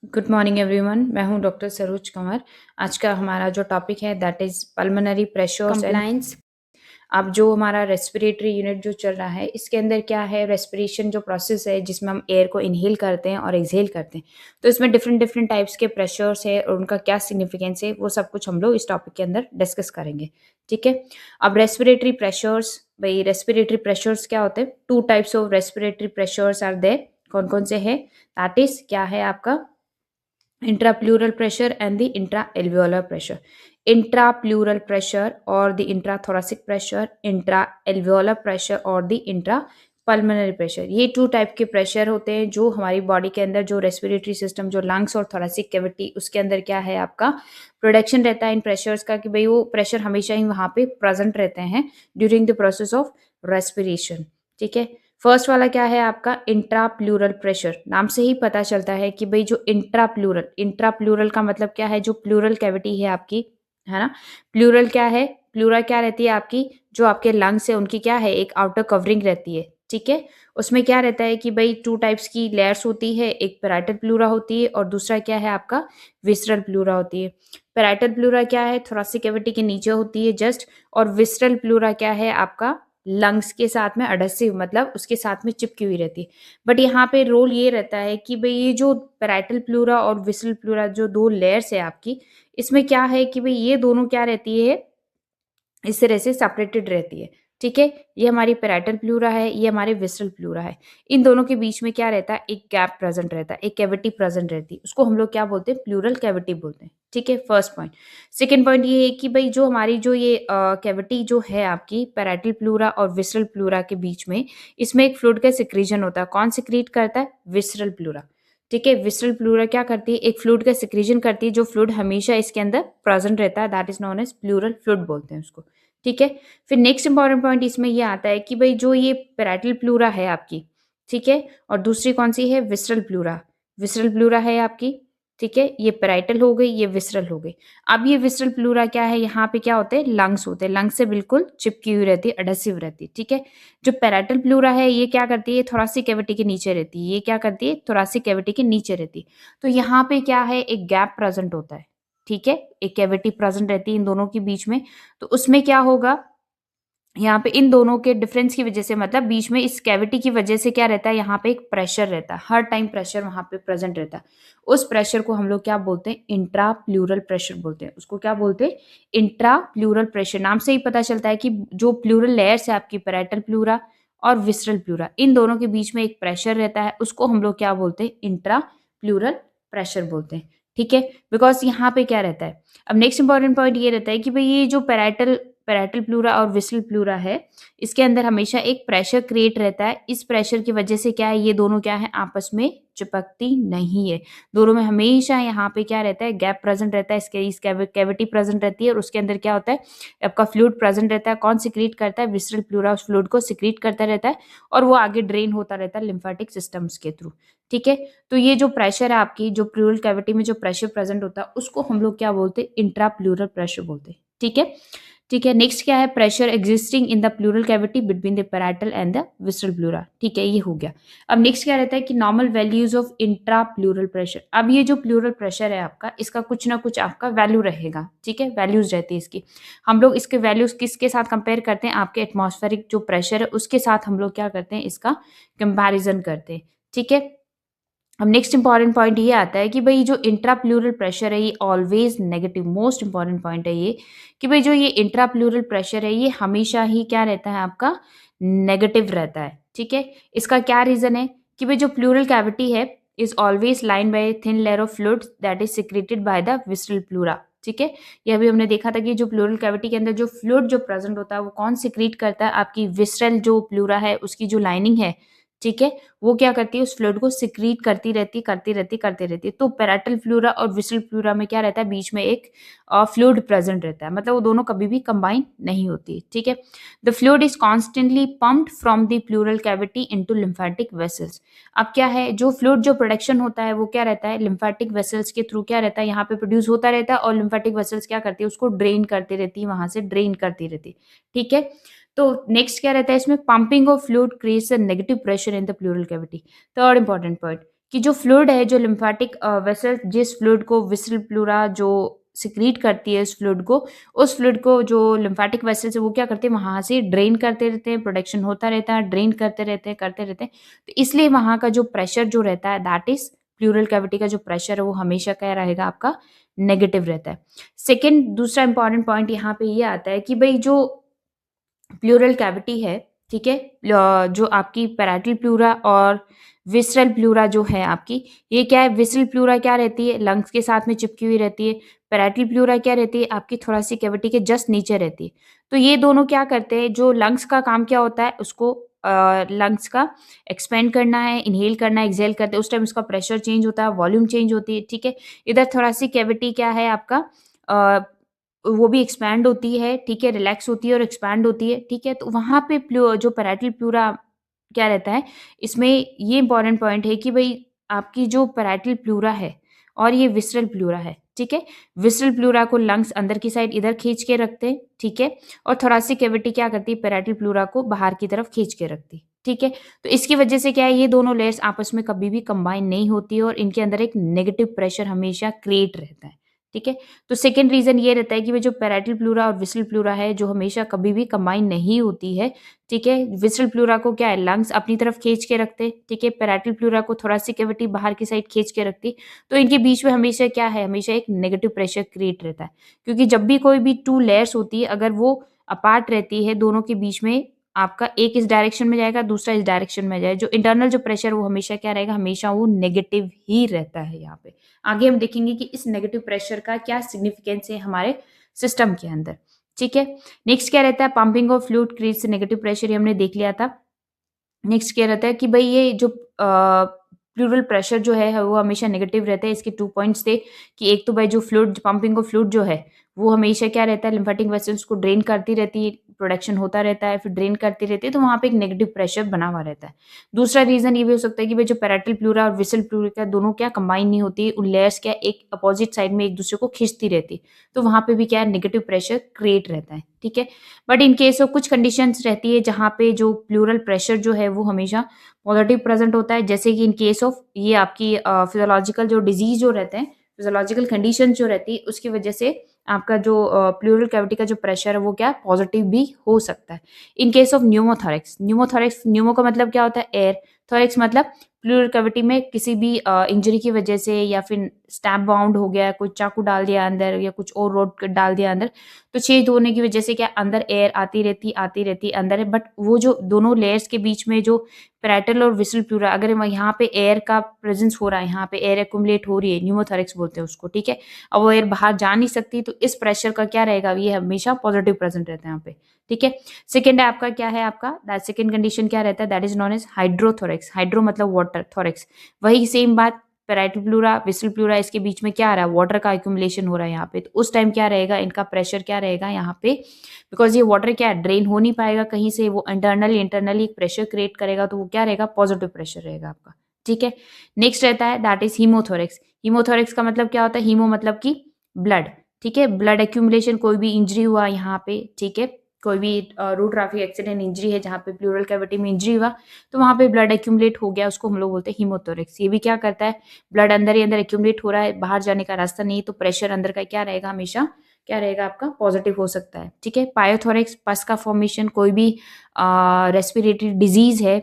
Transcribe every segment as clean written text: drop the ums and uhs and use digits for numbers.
Good morning everyone. मैं हूं doctor Saroj Kanwar. आज का हमारा जो टॉपिक है that is pulmonary pressures and compliance. अब जो हमारा रेस्पिरेटरी यूनिट जो चल रहा है इसके अंदर क्या है, रेस्पिरेशन जो प्रोसेस है जिसमें हम एयर को इनहेल करते हैं और एक्सहेल करते हैं। तो इसमें डिफरेंट डिफरेंट टाइप्स के प्रेशर्स है और उनका क्या सिग्निफिकेंस है वो सब कुछ हम लोग इस टॉपिक के अंदर डिस्कस करेंगे। ठीक है। अब रेस्पिरेटरी प्रेशर्स, भाई रेस्पिरेटरी प्रेशर्स क्या होते हैं? Two types of respiratory pressures are there. कौन कौन से हैं? दैट इज क्या है आपका intrapleural pressure and the intra-alveolar pressure. Intrapleural pressure or the intrathoracic pressure, intra-alveolar pressure और the intrapulmonary pressure। ये टू टाइप के प्रेशर होते हैं जो हमारी बॉडी के अंदर जो रेस्पिरेटरी सिस्टम जो लंग्स और थोरेसिक कैविटी उसके अंदर क्या है आपका प्रोडक्शन रहता है इन प्रेशर्स का, कि भाई वो प्रेशर हमेशा ही वहाँ पे प्रेजेंट रहते हैं during the process of respiration. ठीक है। फर्स्ट वाला क्या है आपका इंट्राप्लूरल प्रेशर। नाम से ही पता चलता है कि भाई जो इंट्राप्लूरल, इंट्राप्लूरल का मतलब क्या है? जो प्लूरल कैविटी है आपकी, है ना। प्लूरल क्या है? प्लूरा क्या रहती है आपकी? जो आपके लंग्स है उनकी क्या है, एक आउटर कवरिंग रहती है। ठीक है। उसमें क्या रहता है कि भाई टू टाइप्स की लेयर्स होती है, एक पैराइटल प्लूरा होती है और दूसरा क्या है आपका विसरल प्लूरा होती है। पैराइटल प्लूरा क्या है? थोरेसिक कैविटी के नीचे होती है जस्ट। और विसरल प्लूरा क्या है आपका लंग्स के साथ में अडहेसिव, मतलब उसके साथ में चिपकी हुई रहती है। बट यहाँ पे रोल ये रहता है कि भाई ये जो पैराइटल प्लूरा और विसरल प्लूरा जो दो लेयर्स है आपकी, इसमें क्या है कि भाई ये दोनों क्या रहती है, इस तरह से सेपरेटेड रहती है। ठीक है। ये हमारी पैराइटल प्लूरा है, ये हमारे विसरल प्लूरा है। इन दोनों के बीच में क्या रहता है? एक गैप प्रेजेंट रहता है, एक कैविटी प्रेजेंट रहती है। उसको हम लोग क्या बोलते हैं? प्लूरल कैविटी बोलते हैं। ठीक है, फर्स्ट पॉइंट। सेकेंड पॉइंट ये है कि भाई जो हमारी जो ये कैविटी जो है आपकी पैराइटल प्लूरा और विसरल प्लूरा के बीच में, इसमें एक फ्लूइड का सिक्रीजन होता है। कौन सिक्रीट करता है? Visceral pleura. ठीक है। विसरल प्लूरा क्या करती है? एक फ्लूइड का सिक्रीजन करती है, जो फ्लूइड हमेशा इसके अंदर प्रेजेंट रहता है, that is known as pleural fluid बोलते हैं उसको। ठीक है। फिर नेक्स्ट इंपॉर्टेंट पॉइंट इसमें ये आता है कि भाई जो ये पैराइटल प्लूरा है आपकी, ठीक है, और दूसरी कौन सी है? Visceral pleura. विसरल प्लूरा है आपकी। ठीक है। ये पैराइटल हो गई, ये विसरल हो गई। अब ये विसरल प्लूरा क्या है? यहाँ पे क्या होते हैं? लंग्स होते हैं। लंग्स से बिल्कुल चिपकी हुई रहती है, अडहेसिव रहती है। ठीक है। जो पैराइटल प्लूरा है ये क्या करती है? थोरेसिक कैविटी के नीचे रहती है। ये क्या करती है? थोरेसिक कैविटी के नीचे रहती है। तो यहाँ पे क्या है? एक गैप प्रेजेंट होता है। ठीक है। एक कैविटी प्रेजेंट रहती है इन दोनों के बीच में। तो उसमें क्या होगा, यहाँ पे इन दोनों के डिफरेंस की वजह से, मतलब बीच में इस कैविटी की वजह से क्या रहता है? यहाँ पे एक प्रेशर रहता है, हर टाइम प्रेशर वहां पे प्रेजेंट रहता है। उस प्रेशर को हम लोग क्या बोलते हैं? इंट्रा प्लूरल प्रेशर बोलते हैं। उसको क्या बोलते हैं? Intra pleural pressure. नाम से ही पता चलता है कि जो प्लूरल लेयर्स है आपकी पैराइटल प्लूरा और विसरल प्लूरा, इन दोनों के बीच में एक प्रेशर रहता है, उसको हम लोग क्या बोलते हैं? इंट्रा प्लूरल प्रेशर बोलते हैं। ठीक है। बिकॉज यहाँ पे क्या रहता है, अब नेक्स्ट इंपॉर्टेंट पॉइंट ये रहता है कि भाई ये जो पैराइटल पैराइटल प्लूरा और विसरल प्लूरा है, इसके अंदर हमेशा एक प्रेशर क्रिएट रहता है। इस प्रेशर की वजह से क्या है, ये दोनों क्या है? आपस में चिपकती नहीं है। दोनों में हमेशा यहाँ पे क्या रहता है? गैप प्रेजेंट रहता है। इस कैविटी प्रेजेंट रहती है और उसके अंदर क्या होता है? आपका फ्लूइड प्रेजेंट रहता है। कौन सिक्रीट करता है? विसरल प्लूरा उस फ्लूइड को सिक्रीट करता रहता है और वो आगे ड्रेन होता रहता है लिम्फेटिक सिस्टम्स के थ्रू। ठीक है। तो ये जो प्रेशर है आपकी, जो प्लूरल कैविटी में जो प्रेशर प्रेजेंट होता है, उसको हम लोग क्या बोलते हैं? इंट्रा प्लूरल प्रेशर बोलते हैं। ठीक है। ठीक है। नेक्स्ट क्या है? Pressure existing in the pleural cavity between the parietal and the visceral pleura. ठीक है, ये हो गया। अब नेक्स्ट क्या रहता है कि normal values of intra pleural pressure. अब ये जो प्लूरल प्रेशर है आपका, इसका कुछ ना कुछ आपका वैल्यू रहेगा। ठीक है, वैल्यूज रहती है इसकी। हम लोग इसके वैल्यूज किसके साथ कंपेयर करते हैं? आपके एटमॉस्फेरिक जो प्रेशर है उसके साथ हम लोग क्या करते हैं? इसका कंपैरिजन करते हैं। ठीक है। अब नेक्स्ट इंपॉर्टेंट पॉइंट ये आता है कि भाई जो इंट्राप्लूरल प्रेशर है ये always negative. Most important point है ये कि भाई जो ये इंट्राप्लूरल प्रेशर है ये हमेशा ही क्या रहता है? आपका नेगेटिव रहता है। ठीक है। इसका क्या रीजन है कि भाई जो प्लूरल कैविटी है is always line by thin layer of fluid that is secreted by the visceral pleura. ठीक है। ये अभी हमने देखा था कि जो प्लूरल कैविटी के अंदर जो फ्लूइड जो प्रेजेंट होता है वो कौन सिक्रीट करता है? आपकी विसरल जो प्लूरा है उसकी जो लाइनिंग है, ठीक है, वो क्या करती है? उस फ्लूइड को सिक्रीट करती रहती है। तो पैराइटल फ्लूरा और विसरल फ्लूरा में क्या रहता है? बीच में एक फ्लूइड प्रेजेंट रहता है, मतलब वो दोनों कभी भी कंबाइन नहीं होती। ठीक है। The fluid is constantly pumped from the pleural cavity into lymphatic vessels. अब क्या है, जो फ्लूइड जो प्रोडक्शन होता है वो क्या रहता है? लिम्फेटिक वेसल्स के थ्रू क्या रहता है? यहाँ पे प्रोड्यूस होता रहता है और लिम्फेटिक वेसल्स क्या करती है? उसको ड्रेन करती रहती है, वहां से ड्रेन करती रहती है। ठीक है। तो नेक्स्ट क्या रहता है इसमें? Pumping of fluid creates a negative pressure in the pleural cavity. Third important point कि जो फ्लूइड है, जो लिम्फेटिक वेसल जिस फ्लूइड को विसल प्लूरा जो सिक्रीट करती है उस फ्लूइड को जो लिम्फेटिक वेसल्स है वो क्या करते हैं, वहाँ से ड्रेन करते रहते हैं, प्रोडक्शन होता रहता है, ड्रेन करते रहते हैं। तो इसलिए वहाँ का जो प्रेशर जो रहता है दैट इज़ प्लूरल कैविटी का जो प्रेशर है वो हमेशा क्या रहेगा आपका नेगेटिव रहता है। सेकंड दूसरा इंपॉर्टेंट पॉइंट यहाँ पे ये आता है कि भई जो प्लूरल कैविटी है, ठीक है? जो आपकी पैराइटल प्लूरा और विसरल प्लूरा जो है आपकी, ये क्या है, विसरल प्लूरा क्या रहती है, लंग्स के साथ में चिपकी हुई रहती है। पैराइटल प्लूरा क्या रहती है, आपकी थोरेसिक कैविटी के जस्ट नीचे रहती है। तो ये दोनों क्या करते हैं, जो लंग्स का काम क्या होता है, उसको लंग्स का एक्सपेंड करना है, इन्हेल करना है, एक्सहेल करते हैं, उस टाइम उसका प्रेशर चेंज होता है, वॉल्यूम चेंज होती है, ठीक है? इधर थोरेसिक कैविटी क्या है आपका, अ वो भी एक्सपैंड होती है, ठीक है, रिलैक्स होती है और एक्सपैंड होती है, ठीक है? तो वहाँ पे जो पैराइटल प्लूरा क्या रहता है, इसमें ये इम्पोर्टेंट पॉइंट है कि भई आपकी जो पैराइटल प्लूरा है और ये विसरल प्लूरा है, ठीक है? विसरल प्लूरा को लंग्स अंदर की साइड इधर खींच के रखते हैं, ठीक है? और थोरेसिक कैविटी क्या करती है, पैराइटल प्लूरा को बाहर की तरफ खींच के रखती है, ठीक है? तो इसकी वजह से क्या है, ये दोनों लेयर्स आपस में कभी भी कंबाइन नहीं होती है और इनके अंदर एक नेगेटिव प्रेशर हमेशा क्रिएट रहता है, ठीक है? तो सेकंड रीज़न ये रहता है कि वो जो पैराइटल प्लूरा और विसरल प्लूरा है, जो हमेशा कभी भी कंबाइन नहीं होती है, ठीक है? विसरल प्लूरा को क्या है, लंग्स अपनी तरफ खींच के रखते हैं, ठीक है? पैराइटल प्लूरा को थोरेसिक कैविटी बाहर की साइड खींच के रखती है। तो इनके बीच में हमेशा क्या है, हमेशा एक नेगेटिव प्रेशर क्रिएट रहता है। क्योंकि जब भी कोई भी 2 लेयर्स होती है, अगर वो अपार्ट रहती है, दोनों के बीच में आपका एक इस डायरेक्शन में जाएगा, दूसरा इस डायरेक्शन में जाए, जो इंटरनल जो प्रेशर वो हमेशा क्या रहेगा, हमेशा वो नेगेटिव ही रहता है यहाँ पे। आगे हम देखेंगे कि इस नेगेटिव प्रेशर का क्या सिग्निफिकेंस है हमारे सिस्टम के अंदर, ठीक है? नेक्स्ट क्या रहता है, pumping of fluid creates negative pressure, ये हमने देख लिया था। नेक्स्ट क्या रहता है कि भई ये जो प्लूरल प्रेशर जो है वो हमेशा नेगेटिव रहता है। इसके 2 पॉइंट्स थे कि एक तो भाई जो फ्लूइड पंपिंग ऑफ फ्लूइड जो है, वो हमेशा क्या रहता है, लिम्फेटिक वेसल्स को ड्रेन करती रहती है, प्रोडक्शन होता रहता है, फिर ड्रेन करती रहती है, तो वहाँ पे एक नेगेटिव प्रेशर बना हुआ रहता है। दूसरा रीज़न ये भी हो सकता है कि भई जो पैराइटल प्लूरा और विसल प्लूरा दोनों क्या कंबाइन नहीं होती, उन लेयर्स क्या एक अपोजिट साइड में एक-दूसरे को खींचती रहती है। तो वहाँ पे भी क्या है, नेगेटिव प्रेशर क्रिएट रहता है, ठीक है? बट इन केस ऑफ कुछ कंडीशंस रहती है जहाँ पे जो प्लूरल प्रेशर जो है वो हमेशा पॉजिटिव प्रेजेंट होता है, जैसे कि इन केस ऑफ ये आपकी फिजियोलॉजिकल जो डिजीज जो रहते हैं, फिजियोलॉजिकल कंडीशन जो रहती है उसकी वजह से आपका जो प्लूरल कैविटी का जो प्रेशर है वो क्या पॉजिटिव भी हो सकता है। इन केस ऑफ न्यूमोथोरेक्स, न्यूमो का मतलब क्या होता है, एयर, थोरेक्स मतलब प्लूरल कैविटी में किसी भी इंजरी की वजह से या फिर स्टैब वाउंड हो गया, कोई चाकू डाल दिया अंदर या कुछ और रोड डाल दिया अंदर, तो छेद होने की वजह से क्या अंदर एयर आती रहती अंदर है, बट वो जो दोनों लेयर्स के बीच में जो पैराइटल और विसल प्लूरा, अगर यहाँ पे एयर का प्रेजेंस हो रहा है, यहाँ पे एयर एक्युमुलेट हो रही है, न्यूमोथोरेक्स बोलते हैं उसको, ठीक है? अब वो एयर बाहर जा नहीं सकती, तो इस प्रेशर का क्या रहेगा, ये हमेशा पॉजिटिव प्रेजेंट रहता है यहाँ पे, ठीक है? सेकंड है आपका क्या है, आपका दैट सेकंड कंडीशन क्या रहता है, that is known as hydrothorax. Hydro मतलब वाटर, थोरेक्स वही सेम बात, पैराइटल प्लूरा विसल प्लूरा इसके बीच में क्या आ रहा है, वाटर का एक्युमुलेशन हो रहा है यहाँ पे, तो उस टाइम क्या रहेगा, इनका प्रेशर क्या रहेगा यहाँ पे, बिकॉज ये वाटर क्या ड्रेन हो नहीं पाएगा कहीं से, वो इंटरनली एक प्रेशर क्रिएट करेगा, तो वो क्या रहेगा, पॉजिटिव प्रेशर रहेगा आपका, ठीक है? नेक्स्ट रहता है दैट इज हीमोथोरेक्स। हीमोथोरेक्स का मतलब क्या होता है, हीमो मतलब कि ब्लड, ठीक है? ब्लड एक्यूमुलेशन, कोई भी इंजरी हुआ यहाँ पे, ठीक है? कोई भी रोड ट्रैफिक एक्सीडेंट इंजरी है जहाँ पे प्लूरल कैविटी में इंजरी हुआ, तो वहाँ पे ब्लड एक्यूमुलेट हो गया, उसको हम लोग बोलते हैं हीमोथोरेक्स। ये भी क्या करता है, ब्लड अंदर ही अंदर एक्यूमुलेट हो रहा है, बाहर जाने का रास्ता नहीं, तो प्रेशर अंदर का क्या रहेगा, हमेशा क्या रहेगा आपका, पॉजिटिव हो सकता है, ठीक है? पायोथोरेक्स, पस का फॉर्मेशन, कोई भी रेस्पिरेटरी डिजीज है,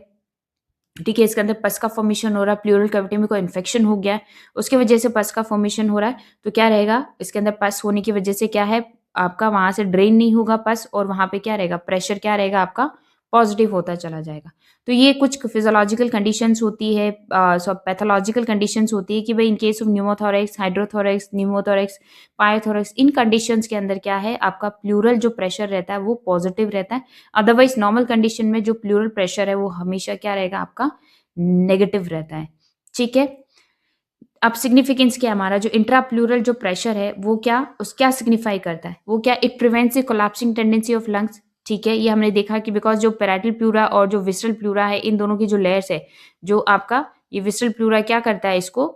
ठीक है, इसके अंदर पस का फॉर्मेशन हो रहा है, प्लूरल कैविटी में कोई इन्फेक्शन हो गया है, उसकी वजह से पस का फॉर्मेशन हो रहा है, तो क्या रहेगा, इसके अंदर पस होने की वजह से क्या है, आपका वहां से ड्रेन नहीं होगा पस, और वहां पे क्या रहेगा, प्रेशर क्या रहेगा आपका, पॉजिटिव होता चला जाएगा। तो ये कुछ फिजियोलॉजिकल कंडीशंस होती है, सब पैथोलॉजिकल कंडीशंस होती है कि भाई in case of pneumothorax, hydrothorax, pneumothorax, pyothorax, in conditions के अंदर क्या है, आपका प्लूरल जो प्रेशर रहता है वो पॉजिटिव रहता है। अदरवाइज नॉर्मल कंडीशन में जो प्लूरल प्रेशर है वो हमेशा क्या रहेगा आपका, नेगेटिव रहता है, ठीक है? अब सिग्निफिकेंस क्या है, हमारा जो इंट्राप्लूरल जो प्रेशर है वो क्या सिग्निफाई करता है, वो क्या, it prevents the collapsing tendency of lungs, ठीक है? ये हमने देखा कि बिकॉज जो पैराइटल प्लूरा और जो विसरल प्लूरा है, इन दोनों की जो लेयर्स है, जो आपका ये विसरल प्लूरा क्या करता है, इसको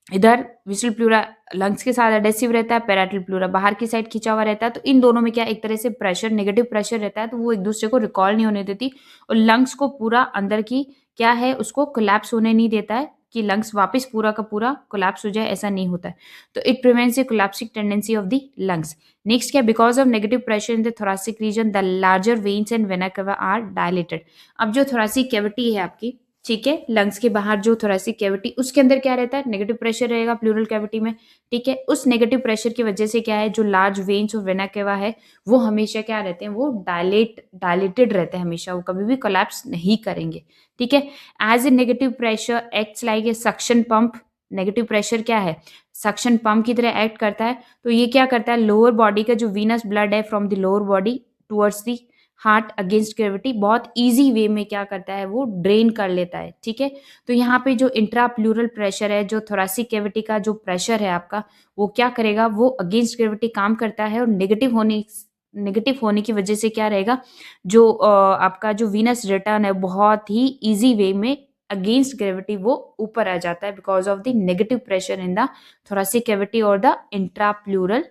इधर विसरल प्लूरा लंग्स के साथ एडेसिव रहता है, पैराइटल प्लूरा बाहर की साइड खिंचा हुआ रहता है, तो इन दोनों में क्या एक तरह से प्रेशर, नेगेटिव प्रेशर रहता है, तो वो एक दूसरे को रिकॉल नहीं होने देती और लंग्स को पूरा अंदर की क्या है, उसको कोलैप्स होने नहीं देता है, कि लंग्स वापस पूरा का पूरा कोलैप्स हो जाए, ऐसा नहीं होता है। तो it prevents the collapsing tendency of the lungs. Next क्या, because of negative pressure in the thoracic region the larger veins and vena cava are dilated. अब जो थोरेसिक कैविटी है आपकी, ठीक है, लंग्स के बाहर जो थोरेसिक कैविटी, उसके अंदर क्या रहता है, नेगेटिव प्रेशर रहेगा प्लूरल कैविटी में, ठीक है। उस नेगेटिव प्रेशर की वजह से क्या है, जो लार्ज वेन्स और वेना केवा है वो हमेशा क्या रहते हैं, वो डायलेटेड रहते हैं हमेशा, वो कभी भी कोलैप्स नहीं करेंगे, ठीक है। As a negative pressure acts like a suction pump. Negative pressure क्या है, सक्शन पंप की तरह एक्ट करता है। तो ये क्या करता है, लोअर बॉडी का जो वीनस ब्लड है from the lower body towards the heart against gravity बहुत इजी वे में क्या करता है, वो ड्रेन कर लेता है, ठीक है। तो यहाँ पे जो इंट्राप्लूरल प्रेशर है, जो थोरेसिक कैविटी का जो प्रेशर है आपका, वो क्या करेगा, वो अगेंस्ट ग्रेविटी काम करता है, और नेगेटिव होने की वजह से क्या रहेगा, जो आपका जो वीनस रिटर्न है बहुत ही इजी वे में अगेंस्ट ग्रेविटी वो ऊपर आ जाता है, because of the negative pressure in the thoracic cavity और द इंट्राप्लूरल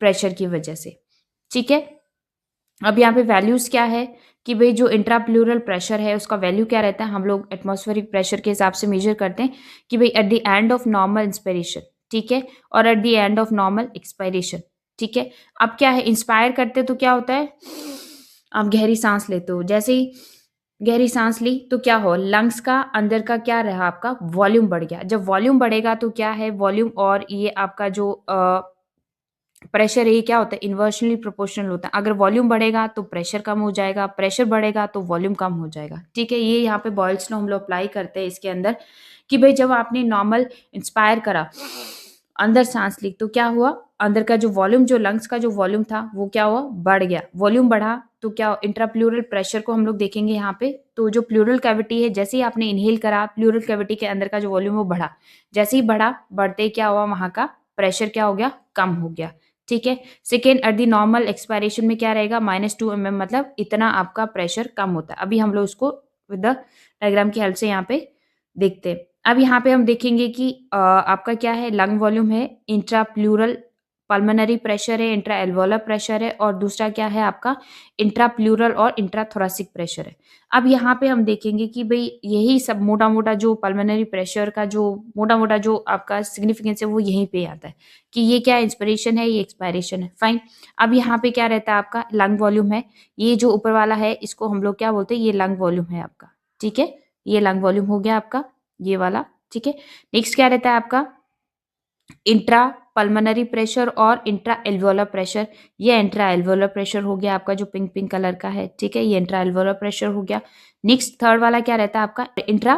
प्रेशर की वजह से, ठीक है। अब यहाँ पे वैल्यूज क्या है कि भाई जो इंट्राप्लूरल प्रेशर है उसका वैल्यू क्या रहता है, हम लोग एटमॉस्फेरिक प्रेशर के हिसाब से मेजर करते हैं कि भाई at the end of normal inspiration, ठीक है, और at the end of normal expiration, ठीक है। अब क्या है, इंस्पायर करते तो क्या होता है, आप गहरी सांस लेते हो, जैसे ही गहरी सांस ली तो क्या हो, लंग्स का अंदर का क्या रहा, आपका वॉल्यूम बढ़ गया। जब वॉल्यूम बढ़ेगा तो क्या है, वॉल्यूम और ये आपका जो प्रेशर है ये क्या होता है, इन्वर्सनली प्रोपोर्शनल होता है। अगर वॉल्यूम बढ़ेगा तो प्रेशर कम हो जाएगा, प्रेशर बढ़ेगा तो वॉल्यूम कम हो जाएगा, ठीक है। ये यहाँ पे बॉयल्स लॉ हम लोग अप्लाई करते हैं इसके अंदर कि भाई जब आपने नॉर्मल इंस्पायर करा, अंदर सांस ली, तो क्या हुआ, अंदर का जो वॉल्यूम, जो लंग्स का जो वॉल्यूम था वो क्या हुआ, बढ़ गया। वॉल्यूम बढ़ा तो क्या, इंट्राप्लूरल प्रेशर को हम लोग देखेंगे यहाँ पे, तो जो प्लूरल कैविटी है, जैसे ही आपने इनहेल करा, प्लूरल कैविटी के अंदर का जो वॉल्यूम वो बढ़ा, जैसे ही बढ़ा, बढ़ते ही क्या हुआ, वहां का प्रेशर क्या हो गया, कम हो गया, ठीक है। Second, at the normal expiration में क्या रहेगा, -2 mm, मतलब इतना आपका प्रेशर कम होता है। अभी हम लोग इसको विद द डायग्राम की हेल्प से यहाँ पे देखते हैं। अब यहाँ पे हम देखेंगे कि आपका क्या है, लंग वॉल्यूम है, इंट्राप्लूरल पल्मोनरी प्रेशर है, इंट्रा एल्वोलर प्रेशर है, और दूसरा क्या है आपका, इंट्राप्लूरल और इंट्राथोरेसिक प्रेशर है। अब यहाँ पे हम देखेंगे कि भाई यही सब मोटा मोटा जो पल्मोनरी प्रेशर का जो मोटा मोटा जो आपका सिग्निफिकेंस है वो यहीं पे आता है कि ये क्या इंस्पिरेशन है, ये एक्सपायरेशन है, फाइन। अब यहाँ पे क्या रहता है, आपका लंग वॉल्यूम है, ये जो ऊपर वाला है इसको हम लोग क्या बोलते हैं, ये लंग वॉल्यूम है आपका, ठीक है। ये लंग वॉल्यूम हो गया आपका, ये वाला, ठीक है। नेक्स्ट क्या रहता है आपका, इंट्रा पल्मोनरी प्रेशर और इंट्रा एल्वोलर प्रेशर। ये इंट्रा एल्वोलर प्रेशर हो गया आपका, जो पिंक पिंक कलर का है, ठीक है, ये इंट्रा एल्वोलर प्रेशर हो गया। नेक्स्ट थर्ड वाला क्या रहता है आपका, इंट्रा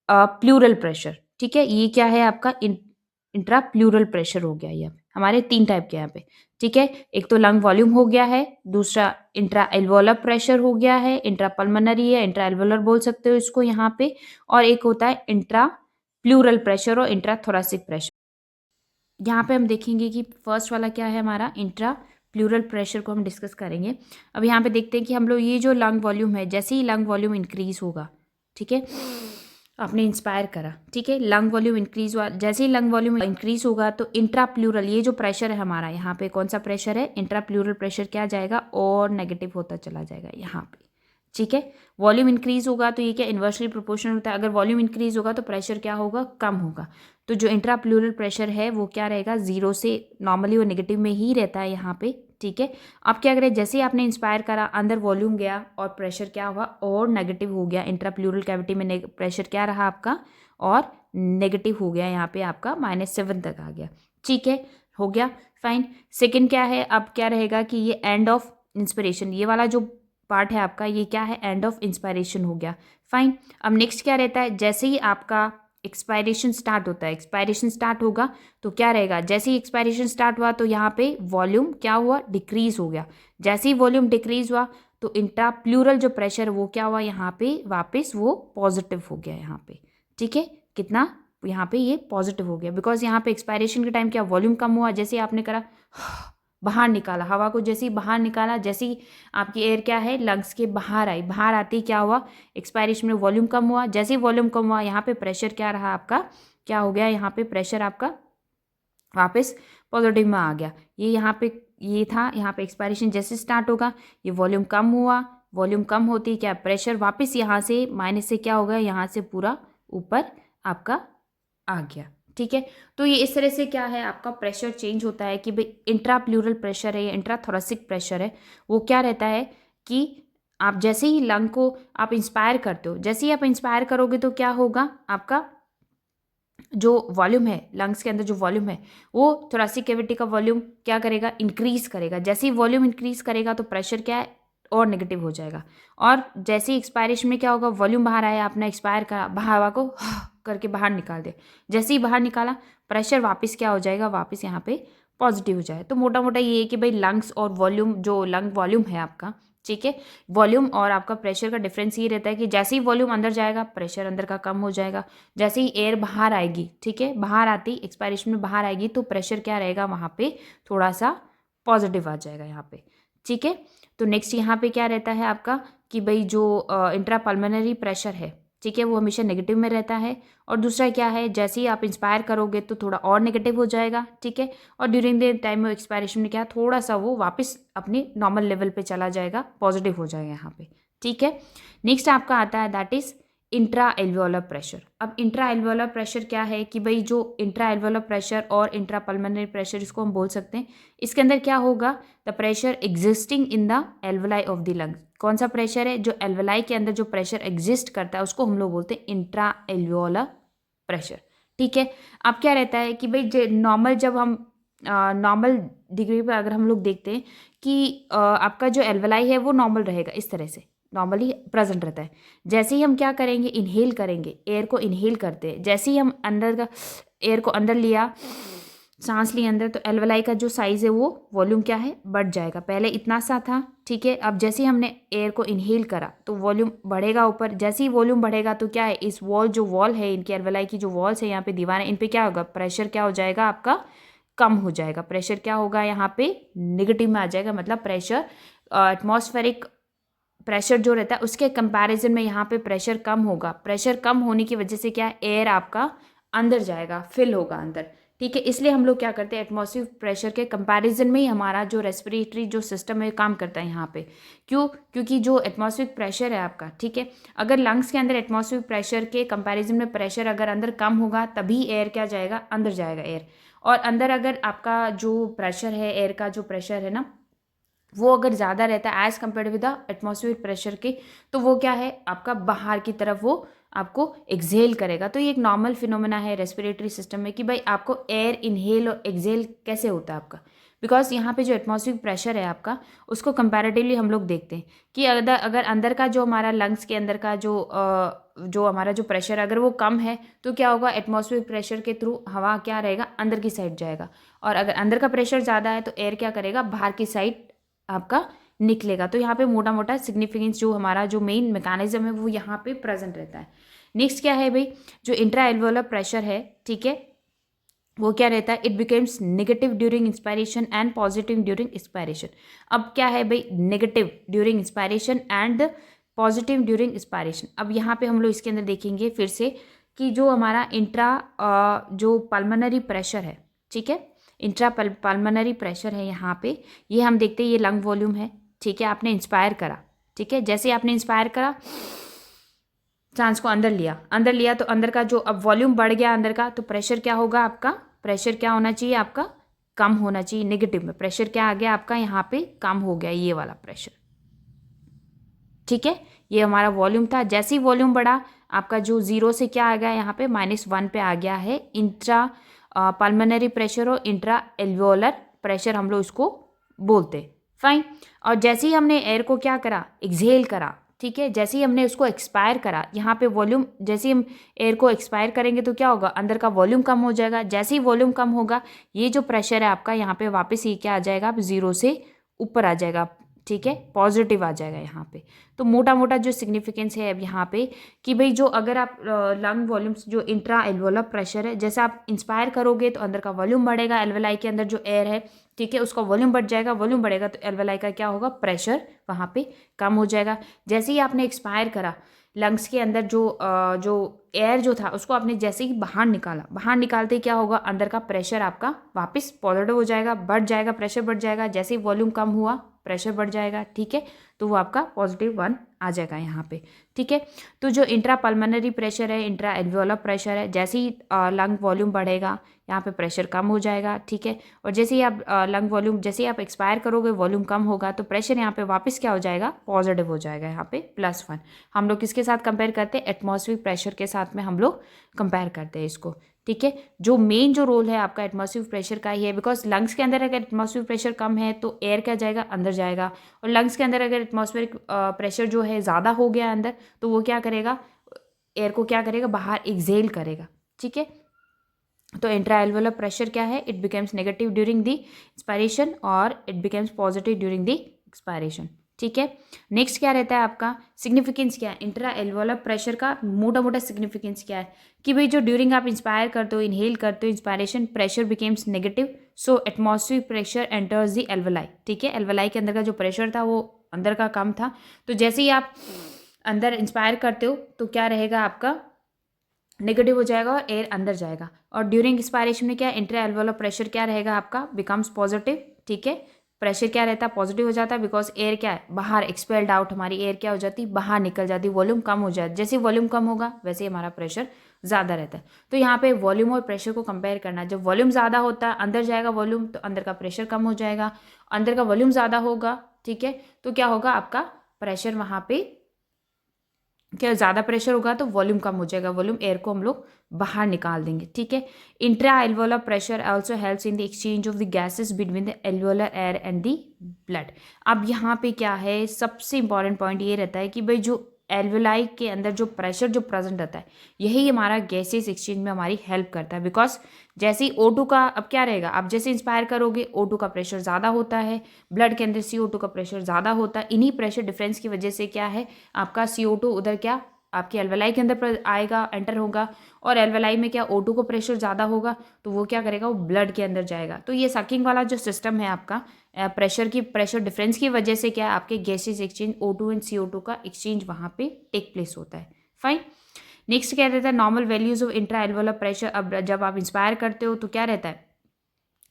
प्लूरल प्रेशर, ठीक है। ये क्या है आपका, इंट्रा प्लूरल प्रेशर हो गया। ये हमारे 3 टाइप के यहाँ पे, ठीक है। एक तो लंग वॉल्यूम हो गया है, दूसरा इंट्रा एल्वोलर प्रेशर हो गया है, इंट्रा पल्मोनरी है, इंट्रा एल्वोलर बोल सकते हो इसको यहाँ पे, और एक होता है इंट्रा प्लूरल प्रेशर और इंट्रा थोरेसिक प्रेशर। यहाँ पे हम देखेंगे कि फर्स्ट वाला क्या है हमारा, इंट्रा प्लूरल प्रेशर को हम डिस्कस करेंगे। अब यहाँ पे देखते हैं कि हम लोग ये जो लंग वॉल्यूम है, जैसे ही लंग वॉल्यूम इंक्रीज होगा, ठीक है, आपने इंस्पायर करा, ठीक है, लंग वॉल्यूम इंक्रीज हुआ, जैसे ही लंग वॉल्यूम इंक्रीज होगा तो इंट्रा प्लूरल, ये जो प्रेशर है हमारा, यहाँ पे कौन सा प्रेशर है, इंट्रा प्लूरल प्रेशर क्या जाएगा, और नेगेटिव होता चला जाएगा यहाँ पे, ठीक है। वॉल्यूम इंक्रीज होगा तो ये क्या इन्वर्सली प्रोपोर्शनल होता है, अगर वॉल्यूम इंक्रीज होगा तो प्रेशर क्या होगा, कम होगा। तो जो इंट्राप्लूरल प्रेशर है वो क्या रहेगा, 0 से, नॉर्मली वो नेगेटिव में ही रहता है यहाँ पे, ठीक है। अब क्या करें, जैसे ही आपने इंस्पायर करा, अंदर वॉल्यूम गया और प्रेशर क्या हुआ, और नेगेटिव हो गया। इंट्राप्लूरल कैविटी में प्रेशर क्या रहा आपका, और नेगेटिव हो गया, यहाँ पे आपका -7 तक आ गया, ठीक है, हो गया, फाइन। सेकेंड क्या है, अब क्या रहेगा कि ये एंड ऑफ इंस्पिरेशन, ये वाला जो पार्ट है आपका, ये क्या है, एंड ऑफ इंस्पायरेशन हो गया, फाइन। अब नेक्स्ट क्या रहता है, जैसे ही आपका एक्सपायरेशन स्टार्ट होता है, एक्सपायरेशन स्टार्ट होगा तो क्या रहेगा, जैसे ही एक्सपायरेशन स्टार्ट हुआ तो यहाँ पे वॉल्यूम क्या हुआ, डिक्रीज हो गया। जैसे ही वॉल्यूम डिक्रीज हुआ तो इंट्राप्लूरल जो प्रेशर वो क्या हुआ, यहाँ पे वापस वो पॉजिटिव हो गया यहाँ पे, ठीक है। कितना, यहाँ पे ये पॉजिटिव हो गया, बिकॉज यहाँ पे एक्सपायरेशन के टाइम क्या वॉल्यूम कम हुआ, जैसे ही आपने करा बाहर निकाला, हवा को जैसे ही बाहर निकाला, जैसे ही आपकी एयर क्या है, लंग्स के बाहर आई, बाहर आती क्या हुआ, एक्सपायरेशन में वॉल्यूम कम हुआ। जैसे ही वॉल्यूम कम हुआ, यहाँ पे प्रेशर क्या रहा आपका, क्या हो गया, यहाँ पे प्रेशर आपका वापस पॉजिटिव में आ गया। ये यहाँ पे ये था, यहाँ पे एक्सपायरेशन जैसे स्टार्ट होगा ये वॉल्यूम कम हुआ, वॉल्यूम कम होती क्या, प्रेशर वापस यहाँ से माइनस से क्या होगा, यहाँ से पूरा ऊपर आपका आ गया। ठीक है, तो ये इस तरह से क्या है, आपका प्रेशर चेंज होता है कि भाई इंट्रा प्लूरल प्रेशर है या इंट्रा थोरेसिक प्रेशर है, वो क्या रहता है कि आप जैसे ही लंग को आप इंस्पायर करते हो, जैसे ही आप इंस्पायर करोगे तो क्या होगा, आपका जो वॉल्यूम है लंग्स के अंदर, जो वॉल्यूम है वो थोरेसिक कैविटी का वॉल्यूम क्या करेगा, इंक्रीज करेगा। जैसे ही वॉल्यूम इंक्रीज करेगा तो प्रेशर क्या है, और नेगेटिव हो जाएगा। और जैसे ही एक्सपायरेशन में क्या होगा, वॉल्यूम बाहर आया, आपने एक्सपायर करा, हवा को करके बाहर निकाल दे, जैसे ही बाहर निकाला प्रेशर वापस क्या हो जाएगा, वापस यहाँ पे पॉजिटिव हो जाए। तो मोटा मोटा ये है कि भाई लंग्स और वॉल्यूम, जो लंग वॉल्यूम है आपका, ठीक है, वॉल्यूम और आपका प्रेशर का डिफरेंस ये रहता है कि जैसे ही वॉल्यूम अंदर जाएगा प्रेशर अंदर का कम हो जाएगा, जैसे ही एयर बाहर आएगी, ठीक है, बाहर आती एक्सपायरेशन में बाहर आएगी तो प्रेशर क्या रहेगा, वहाँ पे थोड़ा सा पॉजिटिव आ जाएगा यहाँ पे। ठीक है, तो नेक्स्ट यहाँ पे क्या रहता है आपका कि भाई जो इंट्रापल्मोनरी प्रेशर है, ठीक है, वो हमेशा नेगेटिव में रहता है। और दूसरा क्या है, जैसे ही आप इंस्पायर करोगे तो थोड़ा और नेगेटिव हो जाएगा। ठीक है, और during the time of expiration में क्या थोड़ा सा वो वापस अपने नॉर्मल लेवल पे चला जाएगा, पॉजिटिव हो जाएगा यहाँ पे। ठीक है, नेक्स्ट आपका आता है that is intra alveolar pressure. अब इंट्रा एल्वियोलर प्रेशर क्या है कि भाई जो इंट्रा एल्वियोलर प्रेशर और इंट्रा पल्मोनरी प्रेशर, इसको हम बोल सकते हैं, इसके अंदर क्या होगा, the pressure existing in the alveoli of the lungs. कौन सा प्रेशर है, जो एल्वलाई के अंदर जो प्रेशर एग्जिस्ट करता है उसको हम लोग बोलते हैं इंट्रा एल्वियोलर प्रेशर। ठीक है, अब क्या रहता है कि भाई नॉर्मल, जब हम नॉर्मल डिग्री पे अगर हम लोग देखते हैं कि आपका जो एल्वलाई है वो नॉर्मल रहेगा, इस तरह से नॉर्मली प्रेजेंट रहता है। जैसे ही हम क्या करेंगे, इनहेल करेंगे, एयर को इनहेल करते हैं, जैसे ही हम अंदर का एयर को अंदर लिया, सांस ली अंदर, तो एल्वलाई का जो साइज है वो वॉल्यूम क्या है, बढ़ जाएगा। पहले इतना सा था, ठीक है, अब जैसे ही हमने एयर को इनहेल करा तो वॉल्यूम बढ़ेगा ऊपर। जैसे ही वॉल्यूम बढ़ेगा तो क्या है, इस वॉल है इनकी एल्वलाई की, जो वॉल्स है यहाँ पे दीवार है, इन पे क्या होगा, प्रेशर क्या हो जाएगा आपका, कम हो जाएगा। प्रेशर क्या होगा यहाँ पे, नेगेटिव में आ जाएगा। मतलब प्रेशर एटमॉस्फेरिक प्रेशर जो रहता है उसके कंपैरिजन में यहाँ पे प्रेशर कम होगा। प्रेशर कम होने की वजह से क्या, एयर आपका अंदर जाएगा, फिल होगा अंदर। ठीक है, इसलिए हम लोग क्या करते हैं, एटमॉस्फेरिक प्रेशर के कंपैरिजन में ही हमारा जो रेस्पिरेटरी जो सिस्टम है काम करता है यहाँ पे। क्यों, क्योंकि जो एटमॉस्फेरिक प्रेशर है आपका, ठीक है, अगर लंग्स के अंदर एटमॉस्फेरिक प्रेशर के कंपैरिजन में प्रेशर अगर अंदर कम होगा तभी एयर क्या जाएगा, अंदर जाएगा एयर। और अंदर अगर आपका जो प्रेशर है, एयर का जो प्रेशर है ना, वो अगर ज़्यादा रहता है as compare with the atmospheric pressure के, तो वो क्या है आपका बाहर की तरफ वो आपको एक्सहेल करेगा। तो ये एक नॉर्मल फिनोमेना है रेस्पिरेटरी सिस्टम में कि भाई आपको एयर इनहेल और एक्सहेल कैसे होता है आपका, बिकॉज यहाँ पे जो एटमॉस्फेरिक प्रेशर है आपका, उसको कंपैरेटिवली हम लोग देखते हैं कि अगर अंदर का जो हमारा लंग्स के अंदर का जो हमारा जो प्रेशर अगर वो कम है तो क्या होगा, एटमॉस्फेरिक प्रेशर के थ्रू हवा क्या रहेगा, अंदर की साइड जाएगा। और अगर अंदर का प्रेशर ज़्यादा है तो एयर क्या करेगा, बाहर की साइड आपका निकलेगा। तो यहाँ पे मोटा मोटा सिग्निफिकेंस जो हमारा जो मेन मैकेनिज्म है वो यहाँ पे प्रेजेंट रहता है। नेक्स्ट क्या है भाई, जो इंट्रा एल्वियोलर प्रेशर है, ठीक है, वो क्या रहता है, it becomes negative during inspiration and positive during expiration. अब क्या है भाई, negative during inspiration and positive during expiration. अब यहाँ पे हम लोग इसके अंदर देखेंगे फिर से कि जो हमारा जो पल्मोनरी प्रेशर है, ठीक है, इंट्रा पल्मोनरी प्रेशर है यहाँ पे, ये हम देखते हैं, ये लंग वॉल्यूम है, ठीक है, आपने इंस्पायर करा, ठीक है, जैसे आपने इंस्पायर करा, सांस को अंदर लिया तो अंदर का जो अब वॉल्यूम बढ़ गया अंदर का, तो प्रेशर क्या होगा आपका, प्रेशर क्या होना चाहिए आपका, कम होना चाहिए। नेगेटिव में प्रेशर क्या आ गया आपका, यहाँ पे कम हो गया ये वाला प्रेशर। ठीक है, ये हमारा वॉल्यूम था, जैसे ही वॉल्यूम बढ़ा आपका जो जीरो से क्या आ गया यहाँ पे -1 पे आ गया है इंट्रा पल्मोनरी प्रेशर और इंट्रा एल्वियोलर प्रेशर हम लोग इसको बोलते हैं। फाइन, और जैसे ही हमने एयर को क्या करा, एक्सहेल करा, ठीक है, जैसे ही हमने उसको एक्सपायर करा, यहाँ पे वॉल्यूम, जैसे ही हम एयर को एक्सपायर करेंगे तो क्या होगा, अंदर का वॉल्यूम कम हो जाएगा। जैसे ही वॉल्यूम कम होगा, ये जो प्रेशर है आपका यहाँ पे वापस ये क्या आ जाएगा, अब जीरो से ऊपर आ जाएगा, ठीक है, पॉजिटिव आ जाएगा यहाँ पे। तो मोटा मोटा जो सिग्निफिकेंस है अब यहाँ पे कि भाई जो अगर आप लंग वॉल्यूम्स जो इंट्रा एल्वियोलर प्रेशर है, जैसे आप इंस्पायर करोगे तो अंदर का वॉल्यूम बढ़ेगा, एल्वेलाई के अंदर जो एयर है, ठीक है, उसका वॉल्यूम बढ़ जाएगा, वॉल्यूम बढ़ेगा तो एल्वेलाई का क्या होगा, प्रेशर वहाँ पे कम हो जाएगा। जैसे ही आपने एक्सपायर करा, लंग्स के अंदर जो एयर जो था उसको आपने जैसे ही बाहर निकाला, बाहर निकालते ही क्या होगा, अंदर का प्रेशर आपका वापस पॉजिटिव हो जाएगा, बढ़ जाएगा, प्रेशर बढ़ जाएगा। जैसे ही वॉल्यूम कम हुआ प्रेशर बढ़ जाएगा, ठीक है, तो वो आपका +1 आ जाएगा यहाँ पे, ठीक है। तो जो इंट्रा पल्मोनरी प्रेशर है, इंट्रा एल्वियोलर प्रेशर है, जैसे ही लंग वॉल्यूम बढ़ेगा यहाँ पे प्रेशर कम हो जाएगा, ठीक है। और जैसे ही आप लंग वॉल्यूम, जैसे ही आप एक्सपायर करोगे वॉल्यूम कम होगा तो प्रेशर यहाँ पे वापस क्या हो जाएगा, पॉजिटिव हो जाएगा, यहाँ पे +1। हम लोग किसके साथ कंपेयर करते हैं, एटमॉस्फेरिक प्रेशर के साथ में हम लोग कंपेयर करते हैं इसको, ठीक है। जो मेन जो रोल है आपका एटमॉस्फेरिक प्रेशर का ही है, बिकॉज लंग्स के अंदर अगर एटमॉस्फेरिक प्रेशर कम है तो एयर क्या जाएगा, अंदर जाएगा, और लंग्स के अंदर अगर एटमॉस्फेरिक प्रेशर जो है ज़्यादा हो गया अंदर तो वो क्या करेगा, एयर को क्या करेगा, बाहर एक्सहेल करेगा, ठीक है। तो इंट्रा एल्वियोलर प्रेशर क्या है, it becomes negative during the inspiration और it becomes positive during the expiration, ठीक है। नेक्स्ट क्या रहता है आपका सिग्निफिकेंस, क्या है इंट्रा एल्वियोलर प्रेशर का मोटा मोटा सिग्निफिकेंस क्या है कि भाई जो ड्यूरिंग आप इंस्पायर करते हो, इनहेल करते हो, inspiration pressure becomes negative, so atmospheric pressure enters the alveoli, ठीक है। एल्वेलाई के अंदर का जो प्रेशर था वो अंदर का कम था, तो जैसे ही आप अंदर इंस्पायर करते हो तो क्या रहेगा आपका, नेगेटिव हो जाएगा और एयर अंदर जाएगा। और ड्यूरिंग एक्सपायरेशन में क्या है, इंट्रा एल्वियोलर प्रेशर क्या रहेगा आपका, बिकम्स पॉजिटिव, ठीक है। प्रेशर क्या रहता है, पॉजिटिव हो जाता है, बिकॉज एयर क्या है, बाहर एक्सपेल्ड आउट, हमारी एयर क्या हो जाती है, बाहर निकल जाती है, वॉल्यूम कम हो जाती है। जैसे वॉल्यूम कम होगा वैसे ही हमारा प्रेशर ज़्यादा रहता है। तो यहाँ पे वॉल्यूम और प्रेशर को कंपेयर करना, जब वॉल्यूम ज़्यादा होता है, अंदर जाएगा वॉल्यूम, तो अंदर का प्रेशर कम हो जाएगा, अंदर का वॉल्यूम ज़्यादा होगा, ठीक है, तो क्या होगा आपका प्रेशर वहाँ पे, क्या ज़्यादा प्रेशर होगा तो वॉल्यूम कम हो जाएगा, वॉल्यूम एयर को हम लोग बाहर निकाल देंगे, ठीक है। Intra alveolar pressure also helps in the exchange of the gases between the alveolar air and the blood. अब यहाँ पे क्या है, सबसे इंपॉर्टेंट पॉइंट ये रहता है कि भाई जो एल्वियोलाई के अंदर जो प्रेशर जो प्रेजेंट रहता है, यही हमारा गैसेस एक्सचेंज में हमारी हेल्प करता है। बिकॉज जैसे ही O2 का, अब क्या रहेगा, आप जैसे इंस्पायर करोगे O2 का प्रेशर ज़्यादा होता है, ब्लड के अंदर CO2 का प्रेशर ज़्यादा होता है, इन्हीं प्रेशर डिफरेंस की वजह से क्या है आपका CO2 उधर क्या आपकी एल्वेलाई के अंदर आएगा, एंटर होगा, और एल्वेलाई में क्या O2 को प्रेशर ज़्यादा होगा तो वो क्या करेगा, वो ब्लड के अंदर जाएगा। तो ये सकिंग वाला जो सिस्टम है आपका, प्रेशर डिफरेंस की वजह से क्या है आपके gases exchange O2 and CO2 का एक्सचेंज वहाँ पे टेक प्लेस होता है, फाइन। नेक्स्ट क्या रहता है, normal values of intra alveolar pressure. अब जब आप इंस्पायर करते हो तो क्या रहता है,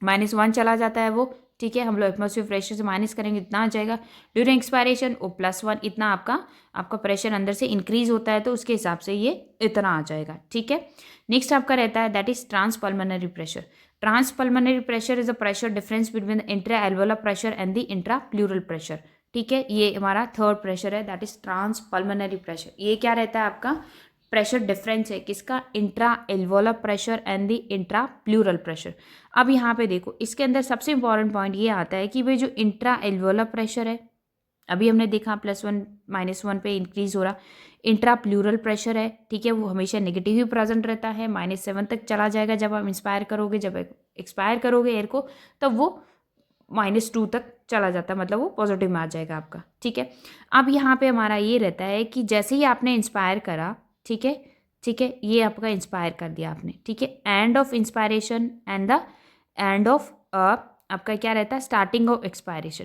-1 चला जाता है वो, ठीक है। हम लोग एटमॉस्फेरिक प्रेशर से माइनस करेंगे इतना आ जाएगा, ड्यूरिंग एक्सपायरेशन वो +1 इतना आपका प्रेशर अंदर से इंक्रीज होता है, तो उसके हिसाब से ये इतना आ जाएगा, ठीक है। नेक्स्ट आपका रहता है that is transpulmonary pressure. Transpulmonary pressure is a pressure difference between the intra alveolar pressure and the intra pleural pressure, ठीक है। ये हमारा थर्ड प्रेशर है दैट इज ट्रांसपल्मोनरी प्रेशर। ये क्या रहता है आपका, प्रेशर डिफरेंस है किसका, intra alveolar pressure and the intra pleural pressure. अब यहाँ पे देखो, इसके अंदर सबसे इंपॉर्टेंट पॉइंट ये आता है कि भाई जो इंट्रा एल्वियोलर प्रेशर है, अभी हमने देखा +1 -1 पे इंक्रीज हो रहा, इंट्रा प्लूरल प्रेशर है, ठीक है, वो हमेशा नेगेटिव ही प्रेजेंट रहता है, -7 तक चला जाएगा जब आप इंस्पायर करोगे, जब एक्सपायर करोगे एयर को तब वो -2 तक चला जाता है, मतलब वो पॉजिटिव में आ जाएगा आपका, ठीक है। अब यहाँ पे हमारा ये रहता है कि जैसे ही आपने इंस्पायर करा, ठीक है, ठीक है, ये आपका इंस्पायर कर दिया आपने, ठीक है, end of inspiration and the end of आपका क्या रहता है, स्टार्टिंग ऑफ एक्सपायरेशन,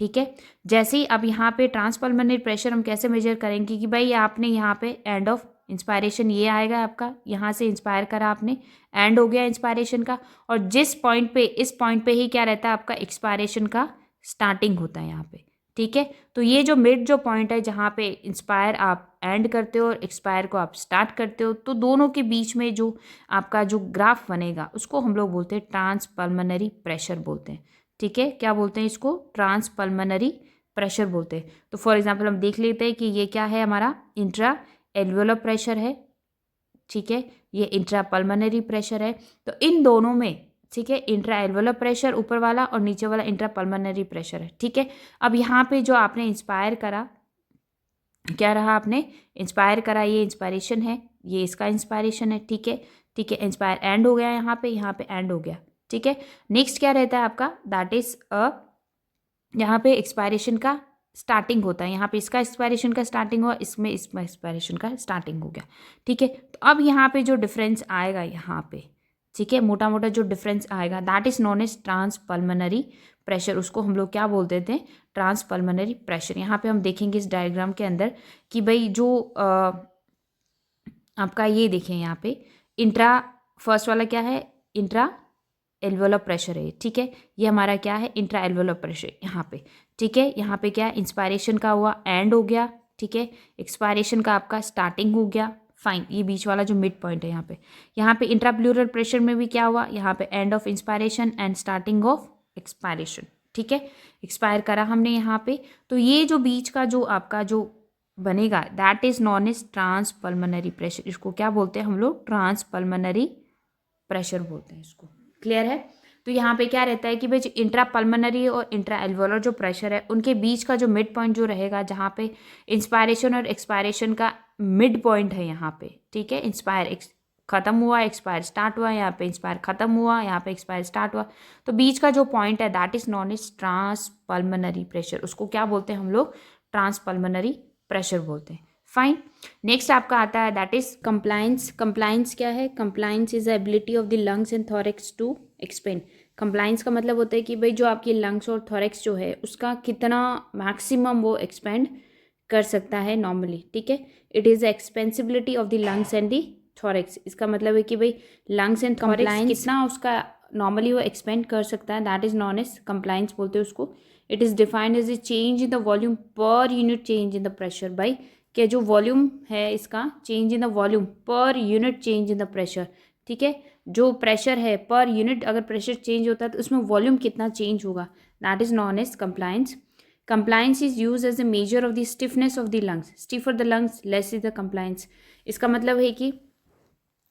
ठीक है। जैसे ही अब यहाँ पे ट्रांसपल्मोनरी प्रेशर हम कैसे मेजर करेंगे कि भाई आपने यहाँ पे एंड ऑफ इंस्पायरेशन ये आएगा आपका, यहाँ से इंस्पायर करा आपने, एंड हो गया इंस्पायरेशन का, और जिस पॉइंट पे, इस पॉइंट पे ही क्या रहता है आपका एक्सपायरेशन का स्टार्टिंग होता है यहाँ पे, ठीक है। तो ये जो मिड जो पॉइंट है जहाँ पे इंस्पायर आप एंड करते हो और एक्सपायर को आप स्टार्ट करते हो, तो दोनों के बीच में जो आपका जो ग्राफ बनेगा उसको हम लोग बोलते हैं ट्रांसपल्मोनरी प्रेशर बोलते हैं, ठीक है। क्या बोलते हैं इसको, ट्रांसपल्मोनरी प्रेशर बोलते हैं। तो फॉर एग्जांपल हम देख लेते हैं कि ये क्या है, हमारा इंट्रा एल्वियोलर प्रेशर है, ठीक है, ये इंट्रा पल्मोनरी प्रेशर है। तो इन दोनों में, ठीक है, इंट्रा एल्वियोलर प्रेशर ऊपर वाला और नीचे वाला इंट्रा पल्मोनरी प्रेशर है, ठीक है। अब यहाँ पे जो आपने इंस्पायर करा, क्या रहा, आपने इंस्पायर करा, ये इंस्पायरेशन है, ये इसका इंस्पायरेशन है, ठीक है, ठीक है, इंस्पायर एंड हो गया यहाँ पे एंड हो गया, ठीक है। नेक्स्ट क्या रहता है आपका, दैट इज यहाँ पे एक्सपायरेशन का स्टार्टिंग होता है, यहाँ पे इसका एक्सपायरेशन का स्टार्टिंग हुआ, इसमें एक्सपायरेशन का स्टार्टिंग हो गया, ठीक है। तो अब यहाँ पे जो डिफरेंस आएगा यहाँ पे, ठीक है, मोटा मोटा जो डिफरेंस आएगा that is known as transpulmonary pressure, उसको हम लोग क्या बोलते थे, ट्रांसपल्मोनरी प्रेशर। यहाँ पे हम देखेंगे इस डायग्राम के अंदर कि भाई जो आपका ये देखें यहाँ पे इंट्रा, फर्स्ट वाला क्या है, इंट्रा एल्वोलर प्रेशर है, ठीक है। ये हमारा क्या है, इंट्रा एल्वोलर प्रेशर यहाँ पे, ठीक है। यहाँ पे क्या है, इंस्पायरेशन का हुआ एंड हो गया, ठीक है। एक्सपायरेशन का आपका स्टार्टिंग हो गया, फाइन। ये बीच वाला जो मिड पॉइंट है यहाँ पे इंट्राप्लूरल प्रेशर में भी क्या हुआ, यहाँ पे end of inspiration and starting of expiration, ठीक है। एक्सपायर करा हमने यहाँ पे, तो ये जो बीच का जो आपका जो बनेगा that is known as transpulmonary pressure. इसको क्या बोलते हैं हम लोग, ट्रांसपल्मोनरी प्रेशर बोलते हैं इसको। क्लियर है। तो यहाँ पे क्या रहता है कि भाई जो इंट्रा पल्मोनरी और इंट्रा एल्वोलर जो प्रेशर है उनके बीच का जो मिड पॉइंट जो रहेगा, जहाँ पे इंस्पायरेशन और एक्सपायरेशन का मिड पॉइंट है यहाँ पे, ठीक है। इंस्पायर खत्म हुआ, एक्सपायर स्टार्ट हुआ, यहाँ पे इंस्पायर खत्म हुआ, यहाँ पे एक्सपायर स्टार्ट हुआ, तो बीच का जो पॉइंट है that is known as transpulmonary pressure. उसको क्या बोलते हैं हम लोग, ट्रांसपल्मोनरी प्रेशर बोलते हैं। फाइन। नेक्स्ट आपका आता है दैट इज कंप्लायंस। कंप्लायंस क्या है, compliance is the ability of the lungs and thorax to expand. Compliance का मतलब होता है कि भाई जो आपकी लंग्स और थोरैक्स जो है उसका कितना मैक्सिमम वो एक्सपेंड कर सकता है नॉर्मली, ठीक है। It is the expansibility of the lungs and the thorax. इसका मतलब है कि भाई लंग्स एंड थोरैक्स कितना उसका नॉर्मली वो एक्सपेंड कर सकता है, that is known as compliance बोलते हैं उसको। It is defined as the change in the volume per unit change in the pressure by, कि जो वॉल्यूम है इसका change in the volume per unit change in the pressure, ठीक है। जो प्रेशर है पर यूनिट अगर प्रेशर चेंज होता है तो उसमें वॉल्यूम कितना चेंज होगा, that is known as compliance. Compliance is use as the measure of the stiffness of the lungs. Stiffer the lungs less is the compliance. इसका मतलब है कि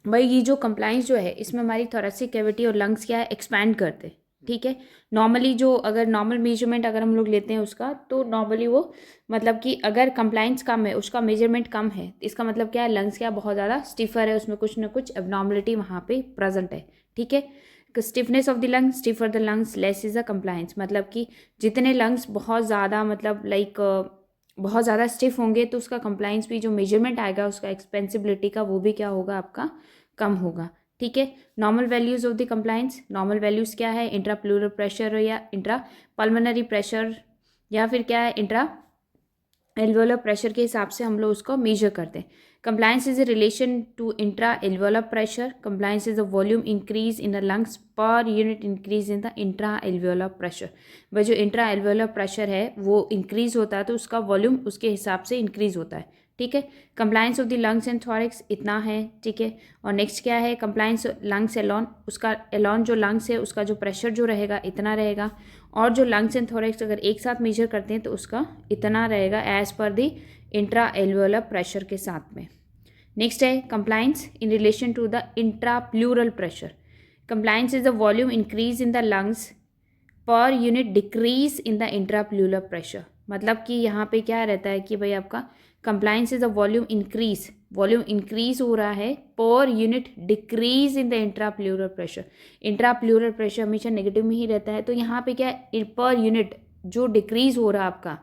भाई ये जो कंप्लायंस जो है इसमें हमारी थोरैसिक कैविटी और लंग्स क्या है, एक्सपैंड करते हैं, ठीक है। नॉर्मली जो अगर नॉर्मल मेजरमेंट अगर हम लोग लेते हैं उसका, तो नॉर्मली वो मतलब कि अगर कंप्लायंस कम है, उसका मेजरमेंट कम है, इसका मतलब क्या है, लंग्स क्या बहुत ज़्यादा स्टिफर है, उसमें कुछ ना कुछ एबनॉर्मलिटी वहाँ पे प्रेजेंट है, ठीक है। Stiffness of the lungs, stiffer the lungs, less is the compliance. मतलब कि जितने लंग्स बहुत ज़्यादा मतलब लाइक बहुत ज़्यादा स्टिफ होंगे तो उसका कंप्लायंस भी जो मेजरमेंट आएगा उसका एक्सपेंसिबिलिटी का वो भी क्या होगा आपका, कम होगा, ठीक है। Normal values of the compliance, normal values क्या है, इंट्रा प्लूरल प्रेशर या इंट्रा पल्मोनरी प्रेशर या फिर क्या है इंट्रा एल्वोलर प्रेशर के हिसाब से हम लोग उसको मेजर करते हैं। Compliance is a relation to intra alveolar pressure. Compliance is the volume increase in the lungs per unit increase in the intra alveolar pressure. वह जो इंट्रा एल्वोलर प्रेशर है वो इंक्रीज होता है तो उसका वॉल्यूम उसके हिसाब से इंक्रीज होता है, ठीक है। Compliance of the lungs and thorax इतना है, ठीक है। और नेक्स्ट क्या है, कंप्लायंस लंग्स एलॉन, उसका एलॉन जो लंग्स है उसका जो प्रेशर जो रहेगा इतना रहेगा, और जो लंग्स एंड थोरैक्स अगर एक साथ मेजर करते हैं तो उसका इतना रहेगा as per the intra alveolar pressure के साथ में। नेक्स्ट है compliance in relation to the intra pleural pressure. Compliance is the volume increase in the lungs per unit decrease in the intra pleural pressure. मतलब कि यहाँ पे क्या रहता है कि भाई आपका compliance is the volume increase हो रहा है पर unit decrease in the intra pleural pressure. Intra pleural pressure हमेशा नेगेटिव में ही रहता है, तो यहाँ पे क्या है, पर यूनिट जो डिक्रीज हो रहा है आपका,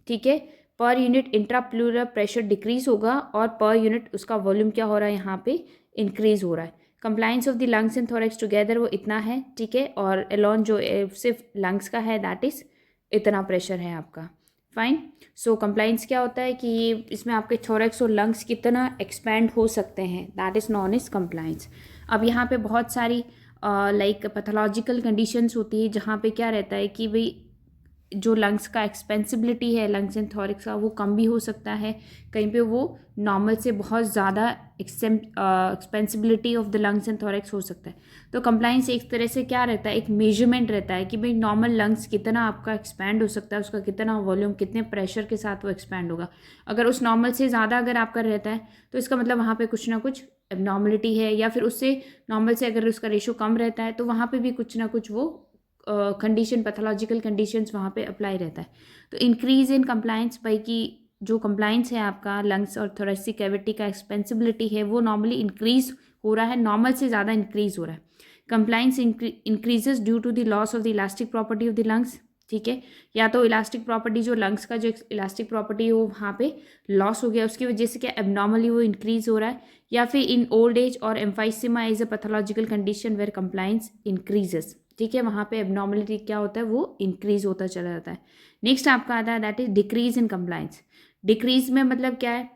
ठीक है, per unit intra pleural pressure decrease होगा और पर यूनिट उसका वॉल्यूम क्या हो रहा है यहाँ पे इंक्रीज हो रहा है। Compliance of the lungs and thorax together वो इतना है, ठीक है। और एलॉन जो सिर्फ लंग्स का है दैट इज इतना प्रेशर है आपका, फाइन। सो कंप्लायंस क्या होता है कि इसमें आपके थोरैक्स और लंग्स कितना एक्सपैंड हो सकते हैं, that is known as compliance. अब यहाँ पे बहुत सारी लाइक पैथोलॉजिकल कंडीशंस होती है जहाँ पे क्या रहता है कि भाई जो लंग्स का एक्सपेंसिबिलिटी है लंग्स एंड थोरैक्स का वो कम भी हो सकता है, कहीं पे वो नॉर्मल से बहुत ज़्यादा expansibility of the lungs and thorax हो सकता है। तो कंप्लायंस एक तरह से क्या रहता है, एक मेजरमेंट रहता है कि भाई नॉर्मल लंग्स कितना आपका एक्सपैंड हो सकता है, उसका कितना वॉल्यूम कितने प्रेशर के साथ वो एक्सपैंड होगा। अगर उस नॉर्मल से ज़्यादा अगर आपका रहता है तो इसका मतलब वहाँ पर कुछ ना कुछ एबनॉर्मलिटी है, या फिर उससे नॉर्मल से अगर उसका रेशो कम रहता है तो वहाँ पर भी कुछ ना कुछ वो कंडीशन पैथोलॉजिकल कंडीशंस वहाँ पे अप्लाई रहता है। तो इंक्रीज इन कंप्लायंस भाई की जो कंप्लायंस है आपका लंग्स और थोरैसिक कैविटी का एक्सपेंसिबिलिटी है वो नॉर्मली इंक्रीज हो रहा है, नॉर्मल से ज़्यादा इंक्रीज हो रहा है। Compliance increases due to the loss of the elastic property of the lungs, ठीक है। या तो इलास्टिक प्रॉपर्टी जो लंग्स का जो इलास्टिक प्रॉपर्टी है वो वहाँ पे लॉस हो गया, उसकी वजह से क्या एबनॉर्मली वो इंक्रीज हो रहा है, या फिर इन ओल्ड एज और emphysema is a pathological condition where compliance increases, ठीक है। वहाँ पे एबनॉर्मलिटी क्या होता है वो इंक्रीज होता चला जाता है। नेक्स्ट आपका आता है that is decrease in compliance. Decrease में मतलब क्या है,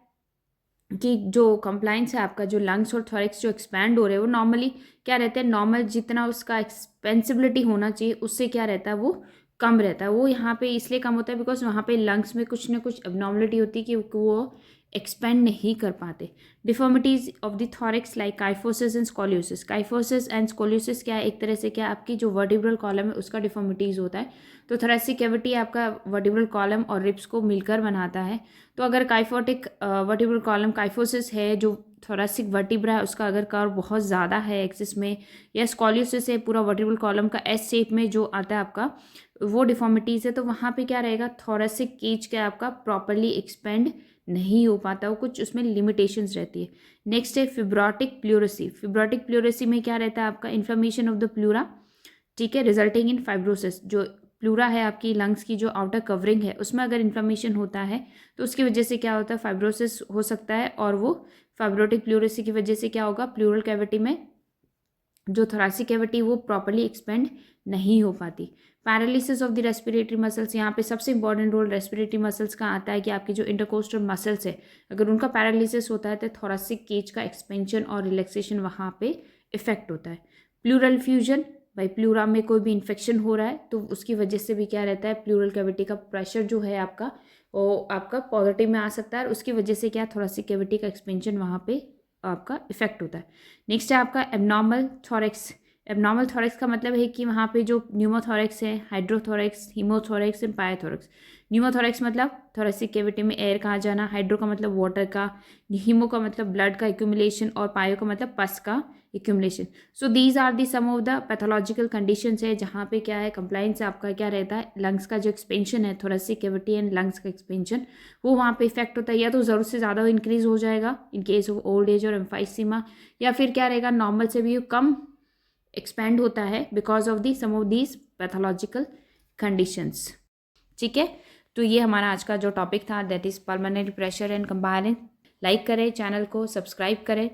कि जो कंप्लाइंस है आपका, जो लंग्स और थॉरिक्स जो एक्सपैंड हो रहे हैं वो नॉर्मली क्या रहते हैं, नॉर्मल जितना उसका एक्सपेंसिबिलिटी होना चाहिए उससे क्या रहता है वो कम रहता है। वो यहाँ पे इसलिए कम होता है बिकॉज वहाँ पे लंग्स में कुछ ना कुछ एबनॉर्मलिटी होती है कि वो एक्सपेंड नहीं कर पाते। Deformities of the thorax like kyphosis and scoliosis. Kyphosis and scoliosis क्या है, एक तरह से क्या आपकी जो वर्टिब्रल कॉलम है उसका डिफॉर्मिटीज होता है। तो थोरेसिक कैविटी आपका वर्टिब्रल कॉलम और रिब्स को मिलकर बनाता है। तो अगर काइफोटिक वर्टिब्रल कॉलम काइफोसिस है, जो थोरेसिक वर्टिब्रा है उसका अगर कर्व बहुत ज़्यादा है एक्सिस में, या स्कॉलियोसिस है पूरा वर्टिब्रल कॉलम का एस शेप में जो आता है आपका, वो डिफॉर्मिटीज़ है, तो वहाँ पे क्या रहेगा, थोरेसिक केज क्या आपका प्रॉपरली एक्सपेंड नहीं हो पाता, वो कुछ उसमें लिमिटेशंस रहती है। नेक्स्ट है फिब्रोटिक प्लूरेसी। फिब्रोटिक प्लूरेसी में क्या रहता है आपका, इन्फ्लेमेशन ऑफ द प्लूरा, ठीक है, रिजल्टिंग इन फाइब्रोसिस। जो प्लूरा है आपकी लंग्स की जो आउटर कवरिंग है उसमें अगर इन्फ्लेमेशन होता है तो उसकी वजह से क्या होता है, फाइब्रोसिस हो सकता है। और वो फाइब्रोटिक प्लूरेसी की वजह से क्या होगा, प्लूरल कैविटी में जो थोरेसिक कैविटी वो प्रॉपरली एक्सपेंड नहीं हो पाती। Paralysis of the respiratory muscles, यहाँ पे सबसे इंपॉर्टेंट रोल रेस्पिरेटरी मसल्स का आता है कि आपकी जो इंटरकोस्टल मसल्स है अगर उनका पैरालिसिस होता है तो थोरेसिक केज का एक्सपेंशन और रिलैक्सेशन वहाँ पे इफेक्ट होता है। प्लूरल फ्यूजन, भाई प्लूरा में कोई भी इन्फेक्शन हो रहा है तो उसकी वजह से भी क्या रहता है, प्लूरल कैविटी का प्रेशर जो है आपका वो आपका पॉजिटिव में आ सकता है और उसकी वजह से क्या थोरेसिक कैविटी का एक्सपेंशन वहाँ पे आपका इफेक्ट होता है। नेक्स्ट है आपका एबनॉर्मल थॉरेक्स। एबनॉर्मल थॉरेक्स का मतलब है कि वहाँ पे जो न्यूमोथॉरेक्स है, हाइड्रोथॉरेक्स, हीमोथॉरेक्स एंड पायोथॉरेक्स। न्यूमोथॉरेक्स मतलब थोरेसिक कैविटी में एयर का आ जाना, हाइड्रो का मतलब वाटर का, हीमो का मतलब ब्लड का एक्यूमुलेशन और पायो का मतलब पस का accumulation. So these are the some of the pathological conditions है जहाँ पे क्या है, कंप्लाइंस आपका क्या रहता है, लंग्स का जो एक्सपेंशन है, थोरेसिक कैविटी एंड लंग्स का एक्सपेंशन वो वहाँ पे इफेक्ट होता है, या तो ज़रूरत से ज़्यादा इंक्रीज हो जाएगा इन केस ऑफ ओल्ड एज और एम्फाइसीमा, या फिर क्या रहेगा नॉर्मल से भी कम एक्सपैंड होता है because of the some of these pathological conditions. ठीक है, तो ये हमारा आज का जो टॉपिक था that is permanent pressure and combining. Like करें, चैनल को सब्सक्राइब करें।